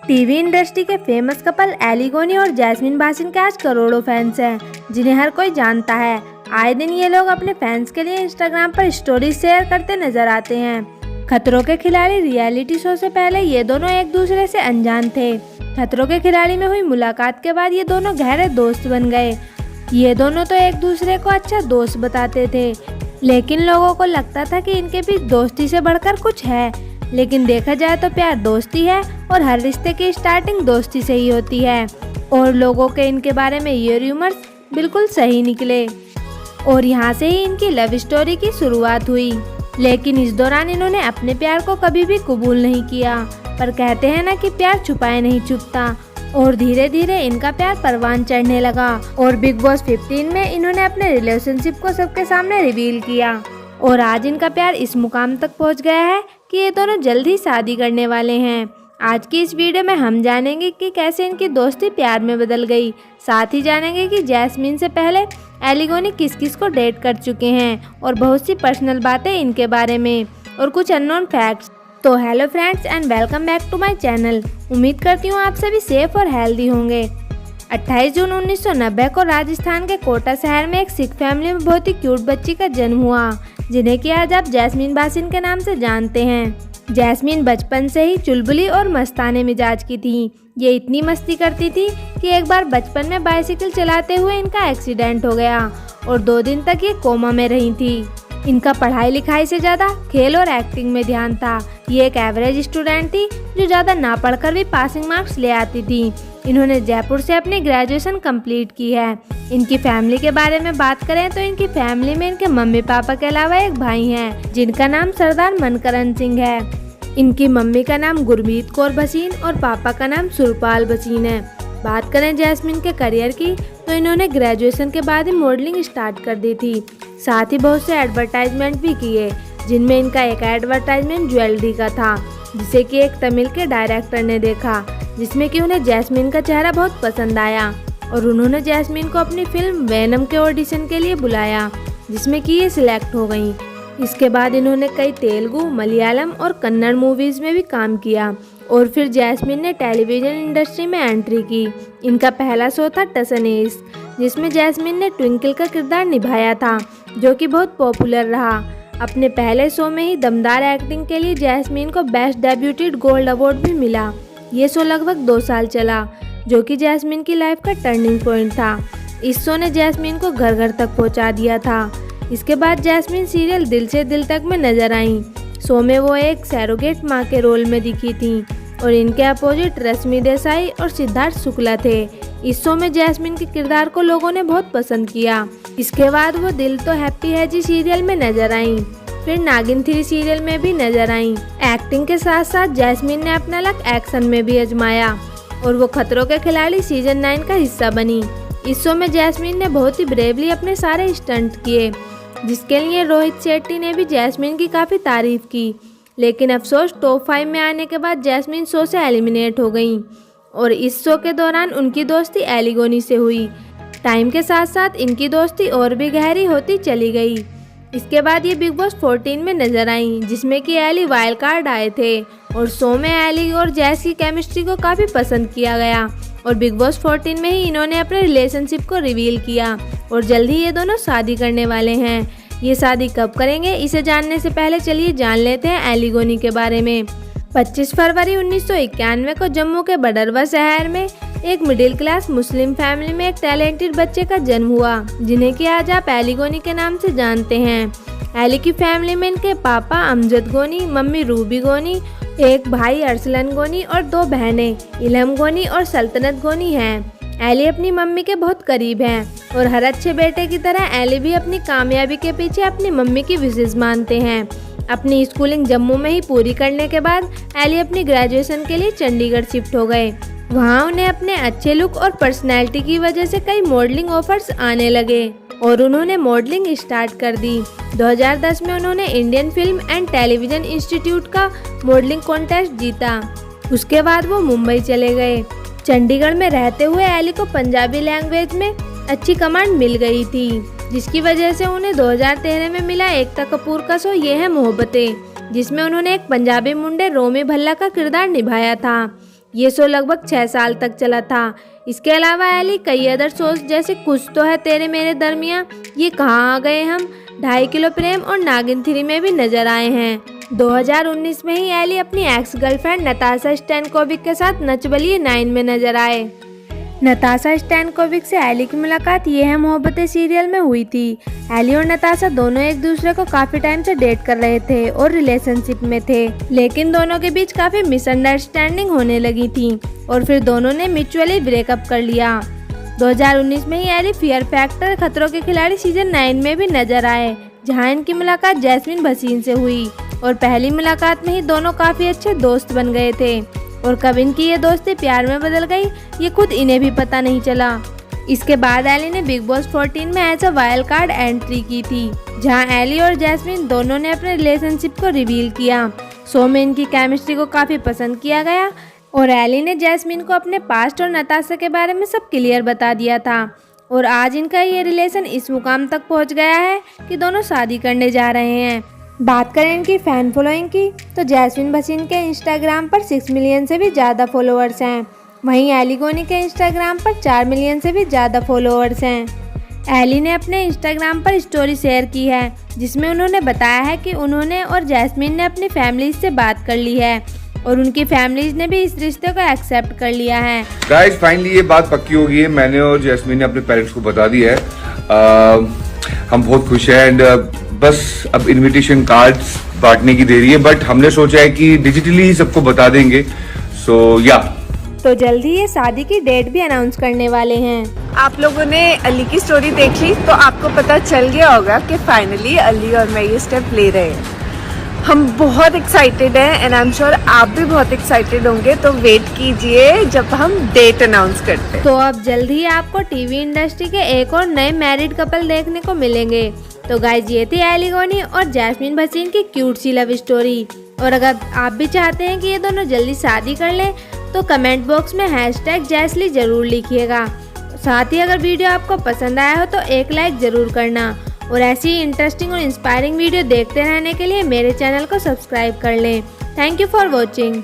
TV industry के famous couple Eli गोनी और जैस्मीन भासीन के आज करोड़ों फैंस हैं, जिन्हें हर कोई जानता है। आए दिन ये लोग अपने फैंस के लिए इंस्टाग्राम पर स्टोरी शेयर करते नजर आते हैं। खतरों के खिलाड़ी रियलिटी शो से पहले ये दोनों एक दूसरे से अनजान थे। खतरों के खिलाड़ी में हुई मुलाकात के बाद ये दोनों गहरे दोस्त बन गए। ये दोनों तो एक दूसरे को अच्छा दोस्त बताते थे, लेकिन लोगों को लगता था कि इनके बीच दोस्ती से बढ़कर कुछ है। लेकिन देखा जाए तो प्यार दोस्ती है और हर रिश्ते की स्टार्टिंग दोस्ती से ही होती है। और लोगों के इनके बारे में ये रूमर्स बिल्कुल सही निकले और यहाँ से ही इनकी लव स्टोरी की शुरुआत हुई। लेकिन इस दौरान इन्होंने अपने प्यार को कभी भी कबूल नहीं किया, पर कहते हैं ना कि प्यार छुपाए नहीं छुपता। और धीरे धीरे इनका प्यार परवान चढ़ने लगा और बिग बॉस 15 में इन्होंने अपने रिलेशनशिप को सबके सामने रिवील किया। और आज इनका प्यार इस मुकाम तक पहुंच गया है कि ये दोनों जल्द ही शादी करने वाले हैं। आज की इस वीडियो में हम जानेंगे कि कैसे इनकी दोस्ती प्यार में बदल गई। साथ ही जानेंगे कि जैस्मीन से पहले एली गोनी किस किस को डेट कर चुके हैं और बहुत सी पर्सनल बातें इनके बारे में और कुछ अननोन फैक्ट्स। तो hello friends and welcome back to my channel. उम्मीद करती हूँ आप सभी सेफ और हेल्दी होंगे। 28 जून 1990 को राजस्थान के कोटा शहर में एक सिख फैमिली में बहुत ही क्यूट बच्ची का जन्म हुआ, जिन्हें कि आज आप जैस्मीन भासीन के नाम से जानते हैं। जैस्मीन बचपन से ही चुलबुली और मस्ताने मिजाज की थी। ये इतनी मस्ती करती थी कि एक बार बचपन में बाइसिकल चलाते हुए इनका एक्सीडेंट हो गया और 2 दिन तक ये कोमा में रही थी। इनका पढ़ाई लिखाई से ज़्यादा खेल और एक्टिंग में ध्यान था। ये एक एवरेज स्टूडेंट थी जो ज़्यादा ना पढ़कर भी पासिंग मार्क्स ले आती थी। इन्होंने जयपुर से अपनी ग्रेजुएशन कंप्लीट की है। इनकी फैमिली के बारे में बात करें तो इनकी फैमिली में इनके मम्मी पापा के अलावा एक भाई हैं, जिनका नाम सरदार मनकरण सिंह है। इनकी मम्मी का नाम गुरमीत कौर भसीन और पापा का नाम सुरपाल भसीन है। बात करें जैस्मीन के करियर की तो इन्होंने ग्रेजुएशन के बाद ही मॉडलिंग स्टार्ट कर दी थी। साथ ही बहुत से एडवर्टाइजमेंट भी किए, जिनमें इनका एक एडवर्टाइजमेंट ज्वेलरी का था, जिसे कि एक तमिल के डायरेक्टर ने देखा, जिसमें कि उन्हें जैस्मीन का चेहरा बहुत पसंद आया और उन्होंने जैस्मीन को अपनी फिल्म वेनम के ऑडिशन के लिए बुलाया, जिसमें कि ये सिलेक्ट हो गई। इसके बाद इन्होंने कई तेलुगु, मलयालम और कन्नड़ मूवीज़ में भी काम किया और फिर जैस्मीन ने टेलीविज़न इंडस्ट्री में एंट्री की। इनका पहला शो था टसन इश्क, जिसमें जैस्मीन ने ट्विंकल का किरदार निभाया था, जो कि बहुत पॉपुलर रहा। अपने पहले शो में ही दमदार एक्टिंग के लिए जैस्मीन को बेस्ट डेब्यूटेड गोल्ड अवार्ड भी मिला। ये शो लगभग 2 साल चला, जो कि जैस्मीन की लाइफ का टर्निंग पॉइंट था। इस शो ने जैस्मीन को घर घर तक पहुंचा दिया था। इसके बाद जैस्मीन सीरियल दिल से दिल तक में नजर आई। शो में वो एक सैरोगेट माँ के रोल में दिखी थी और इनके अपोजिट रश्मि देसाई और सिद्धार्थ शुक्ला थे। इस शो में जैस्मीन के किरदार को लोगों ने बहुत पसंद किया। इसके बाद वो दिल तो हैप्पी है जी सीरियल में नजर आई, फिर नागिन 3 सीरियल में भी नजर आई। एक्टिंग के साथ साथ जैस्मीन ने अपना लक एक्शन में भी आजमाया और वो खतरों के खिलाड़ी सीजन 9 का हिस्सा बनी। इस शो में जैस्मीन ने बहुत ही ब्रेवली अपने सारे स्टंट किए, जिसके लिए रोहित शेट्टी ने भी जैस्मीन की काफ़ी तारीफ की। लेकिन अफसोस टॉप 5 में आने के बाद जैस्मीन शो से एलिमिनेट हो गई और इस शो के दौरान उनकी दोस्ती एली गोनी से हुई। टाइम के साथ साथ इनकी दोस्ती और भी गहरी होती चली गई। इसके बाद ये बिग बॉस 14 में नजर आई, जिसमें कि एली वाइल्ड कार्ड आए थे और शो में एली और जैस की केमिस्ट्री को काफ़ी पसंद किया गया और बिग बॉस 14 में ही इन्होंने अपने रिलेशनशिप को रिवील किया और जल्द ही ये दोनों शादी करने वाले हैं। ये शादी कब करेंगे, इसे जानने से पहले चलिए जान लेते हैं एली गोनी के बारे में। 25 फरवरी 1991 को जम्मू के बडरवा शहर में एक मिडिल क्लास मुस्लिम फैमिली में एक टैलेंटेड बच्चे का जन्म हुआ, जिन्हें कि आज आप एली गोनी के नाम से जानते हैं। एली की फैमिली में इनके पापा अमजद गोनी, मम्मी रूबी गोनी, एक भाई अरसलन गोनी और 2 बहनें इलहम गोनी और सल्तनत गोनी हैं। एली अपनी मम्मी के बहुत करीब हैं और हर अच्छे बेटे की तरह एली भी अपनी कामयाबी के पीछे अपनी मम्मी की विशेष मानते हैं। अपनी स्कूलिंग जम्मू में ही पूरी करने के बाद एली अपनी ग्रेजुएशन के लिए चंडीगढ़ शिफ्ट हो गए। वहाँ उन्हें अपने अच्छे लुक और पर्सनैलिटी की वजह से कई मॉडलिंग ऑफर्स आने लगे और उन्होंने मॉडलिंग स्टार्ट कर दी। 2010 में उन्होंने Indian film and television institute का मॉडलिंग कॉन्टेस्ट जीता। उसके बाद वो मुंबई चले गए। चंडीगढ़ में रहते हुए एली को पंजाबी लैंग्वेज में अच्छी कमांड मिल गई थी, जिसकी वजह से उन्हें 2013 में मिला एकता कपूर का शो ये है मोहब्बतें, जिसमें उन्होंने एक पंजाबी मुंडे रोमी भल्ला का किरदार निभाया था। ये शो लगभग 6 साल तक चला था। इसके अलावा एली कई अदर शोज जैसे कुछ तो है तेरे मेरे दरमियाँ, ये कहाँ आ गए हम, 2.5 किलो प्रेम और नागिन 3 में भी नजर आए हैं। 2019 में ही एली अपनी एक्स गर्लफ्रेंड नताशा स्टैनकोविक के साथ नच बलिए 9 में नजर आए। नताशा स्टैनकोविक से एली की मुलाकात ये है मोहब्बतें सीरियल में हुई थी। एली और नताशा दोनों एक दूसरे को काफी टाइम से डेट कर रहे थे और रिलेशनशिप में थे, लेकिन दोनों के बीच काफी मिसअंडरस्टैंडिंग होने लगी थी और फिर दोनों ने म्यूचुअली ब्रेकअप कर लिया। 2019 में ही एली फियर फैक्टर खतरों के खिलाड़ी सीजन 9 में भी नजर आए, जहां इनकी मुलाकात जैस्मीन भसीन से हुई और पहली मुलाकात में ही दोनों काफी अच्छे दोस्त बन गए थे और कब इनकी ये दोस्ती प्यार में बदल गई ये खुद इन्हें भी पता नहीं चला। इसके बाद एली ने बिग बॉस 14 में as a wild card entry की थी, जहां एली और जैस्मीन दोनों ने अपने रिलेशनशिप को रिवील किया। शो में इनकी केमिस्ट्री को काफी पसंद किया गया और एली ने जैस्मीन को अपने पास्ट और नताशा के बारे में सब क्लियर बता दिया था और आज इनका ये रिलेशन इस मुकाम तक पहुंच गया है कि दोनों शादी करने जा रहे हैं। बात करें इनकी फ़ैन फॉलोइंग की तो जैस्मीन भसीन के इंस्टाग्राम पर 6 मिलियन से भी ज़्यादा फॉलोअर्स हैं, वहीं एली गोनी के इंस्टाग्राम पर 4 मिलियन से भी ज़्यादा फॉलोअर्स हैं। एली ने अपने इंस्टाग्राम पर स्टोरी शेयर की है जिसमें उन्होंने बताया है कि उन्होंने और जैस्मीन ने अपनी फैमिलीज से बात कर ली है और उनकी फैमिलीज ने भी इस रिश्ते को एक्सेप्ट कर लिया है। गाइस फाइनली ये बात पक्की हो गई है, मैंने और जैस्मीन ने अपने पेरेंट्स को बता दिया है। हम बहुत खुश हैं एंड बस अब इनविटेशन कार्ड्स बांटने की देरी है, बट हमने सोचा है कि डिजिटली ही सबको बता देंगे। सो या तो जल्दी ये शादी की डेट भी अनाउंस करने वाले हैं। आप लोगों ने अली की स्टोरी देख ली तो आपको पता चल गया होगा कि फाइनली अली और मैं ये स्टेप ले रहे हैं। हम बहुत एक्साइटेड हैं एंड आई एम श्योर आप भी बहुत एक्साइटेड होंगे, तो वेट कीजिए जब हम डेट अनाउंस करते हैं। तो अब जल्द ही आपको टीवी इंडस्ट्री के एक और नए मैरिड कपल देखने को मिलेंगे। तो गाइज ये थी एली गोनी और जैस्मीन भसीन की क्यूट सी लव स्टोरी, और अगर आप भी चाहते हैं कि ये दोनों जल्दी शादी कर लें तो कमेंट बॉक्स में #जैस्ली जरूर लिखिएगा। साथ ही अगर वीडियो आपको पसंद आया हो तो एक लाइक जरूर करना और ऐसी ही इंटरेस्टिंग और इंस्पायरिंग वीडियो देखते रहने के लिए मेरे चैनल को सब्सक्राइब कर लें। Thank you for watching.